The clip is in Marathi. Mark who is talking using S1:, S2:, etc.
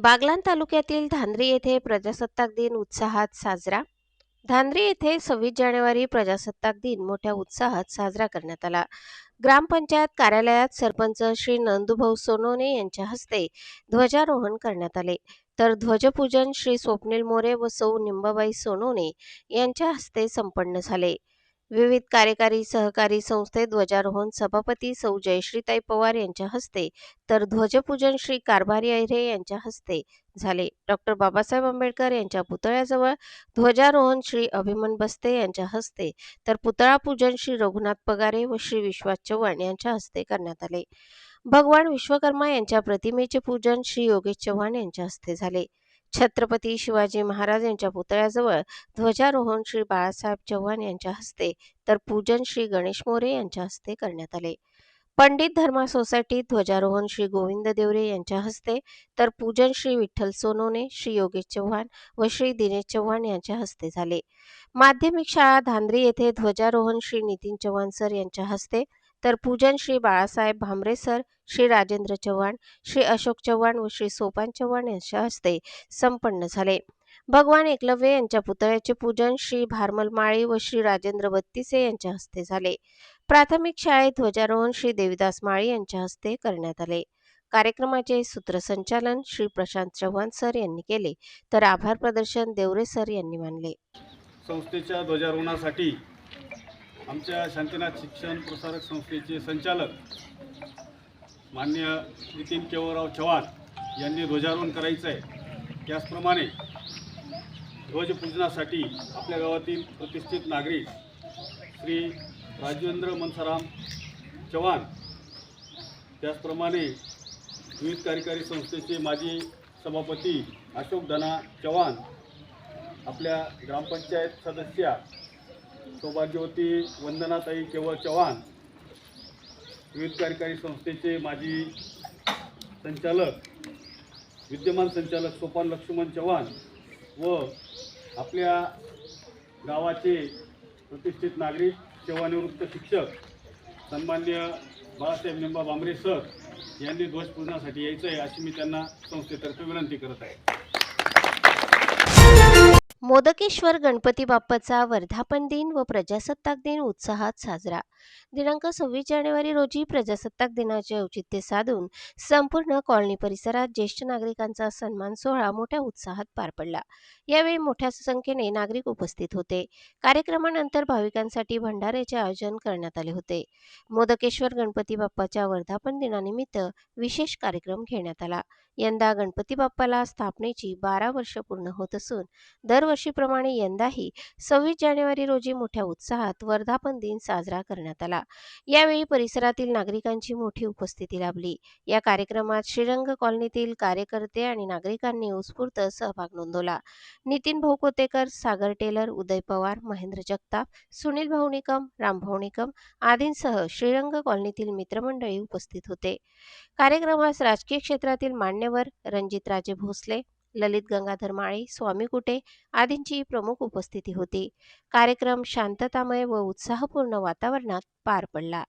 S1: बागलाण तालुक्यातील धांद्री येथे प्रजासत्ताक दिन उत्साहात साजरा. धांद्री येथे 26 जानेवारी प्रजासत्ताक दिन मोठ्या उत्साहात साजरा करण्यात आला. ग्रामपंचायत कार्यालयात सरपंच श्री नंदूभाऊ सोनवणे यांच्या हस्ते ध्वजारोहण करण्यात आले, तर ध्वजपूजन श्री स्वप्नील मोरे व सौ निंबाबाई सोनवणे यांच्या हस्ते संपन्न झाले. विविध कार्यकारी सहकारी संस्थेत ध्वजारोहण सभापती सौ जयश्रीताई पवार यांच्या हस्ते, तर ध्वजपूजन श्री कारभारी अहिरे यांच्या हस्ते झाले. डॉक्टर बाबासाहेब आंबेडकर यांच्या पुतळ्याजवळ ध्वजारोहण श्री अभिमन बस्ते यांच्या हस्ते, तर पुतळा पूजन श्री रघुनाथ पगारे व श्री विश्वास चव्हाण यांच्या हस्ते करण्यात आले. भगवान विश्वकर्मा यांच्या प्रतिमेचे पूजन श्री योगेश चव्हाण यांच्या हस्ते झाले. छत्रपती शिवाजी महाराज यांच्या पुतळ्याजवळ ध्वजारोहण श्री बाळासाहेब चव्हाण यांच्या हस्ते, तर पूजन श्री गणेश मोरे यांच्या हस्ते करण्यात आले. पंडित धर्मा सोसायटीत ध्वजारोहण श्री गोविंद देवरे यांच्या हस्ते, तर पूजन श्री विठ्ठल सोनवणे, श्री योगेश चव्हाण व श्री दिनेश चव्हाण यांच्या हस्ते झाले. माध्यमिक शाळा धांद्री येथे ध्वजारोहण श्री नितीन चव्हाण सर यांच्या हस्ते, तर पूजन श्री बाळासाहेब भामरे सर, श्री राजेंद्र चव्हाण, श्री अशोक चव्हाण व श्री सोपान चव्हाण यांच्या हस्ते संपन्न झाले. भगवान एकलव्य यांच्या पुतळ्याचे पूजन श्री भारमल माळी व श्री राजेंद्र बत्तीसे यांच्या हस्ते झाले. प्राथमिक शाळेत ध्वजारोहण श्री देविदास माळी यांच्या हस्ते करण्यात आले. कार्यक्रमाचे सूत्रसंचालन श्री प्रशांत चव्हाण सर यांनी केले, तर आभार प्रदर्शन देवरे सर यांनी मानले.
S2: संस्थेच्या ध्वजारोहणासाठी आमच्या शांतीनाथ शिक्षण प्रसारक संस्थेचे संचालक माननीय नितीन केवळराव चव्हाण यांनी ध्वजारोहण करायचं आहे. त्याचप्रमाणे ध्वजपूजनासाठी आपल्या गावातील प्रतिष्ठित नागरिक श्री राजेंद्र मनसाराम चव्हाण, त्याचप्रमाणे विविध कार्यकारी संस्थेचे माजी सभापती अशोक धना चव्हाण, आपल्या ग्रामपंचायत सदस्या सौभाग्यवती वंदनाताई केवळ चव्हाण, विविध कार्यकारी संस्थेचे माजी संचालक विद्यमान संचालक सोपान लक्ष्मण चव्हाण व आपल्या गावाचे प्रतिष्ठित नागरिक, सेवानिवृत्त शिक्षक सन्माननीय बाळासाहेब निंबा भामरे सर यांनी ध्वजपूजनासाठी यायचं आहे अशी मी त्यांना संस्थेतर्फे विनंती करत आहे.
S1: मोदकेश्वर गणपती बाप्पाचा वर्धापन दिन व प्रजासत्ताक दिन उत्साहात साजरा. दिनांक 26 जानेवारी रोजी प्रजासत्ताक दिनाचे औचित्य साधून संपूर्ण कॉलनी परिसरात ज्येष्ठ नागरिकांचा सन्मान सोहळा मोठ्या उत्साहात पार पडला. यावेळी मोठ्या संख्येने नागरिक उपस्थित होते. कार्यक्रमानंतर भाविकांसाठी भंडाऱ्याचे आयोजन करण्यात आले होते. मोदकेश्वर गणपती बाप्पाच्या वर्धापन दिनानिमित्त विशेष कार्यक्रम घेण्यात आला. यंदा गणपती बाप्पाला स्थापनेची 12 वर्ष पूर्ण होत असून दरवर्षीप्रमाणे यंदाही 26 जानेवारी रोजी मोठ्या उत्साहात वर्धापन दिन साजरा करण्यात आला. यावेळी परिसरातील नागरिकांची मोठी उपस्थिती लाभली. या कार्यक्रमात श्रीरंग कॉलनीतील कार्यकर्ते आणि नागरिकांनी उत्स्फूर्त सहभाग नोंदवला. नितीन भाऊ कोतेकर, सागर टेलर, उदय पवार, महेंद्र जगताप, सुनील भाऊ निकम, रामभाऊ निकम आदींसह श्रीरंग कॉलनीतील मित्रमंडळी उपस्थित होते. कार्यक्रमास राजकीय क्षेत्रातील मान्यवर रणजितराजे भोसले, ललित गंगाधर माळी, स्वामी कुटे आदींची प्रमुख उपस्थिती होती. कार्यक्रम शांततामय व उत्साहपूर्ण वातावरणात पार पडला.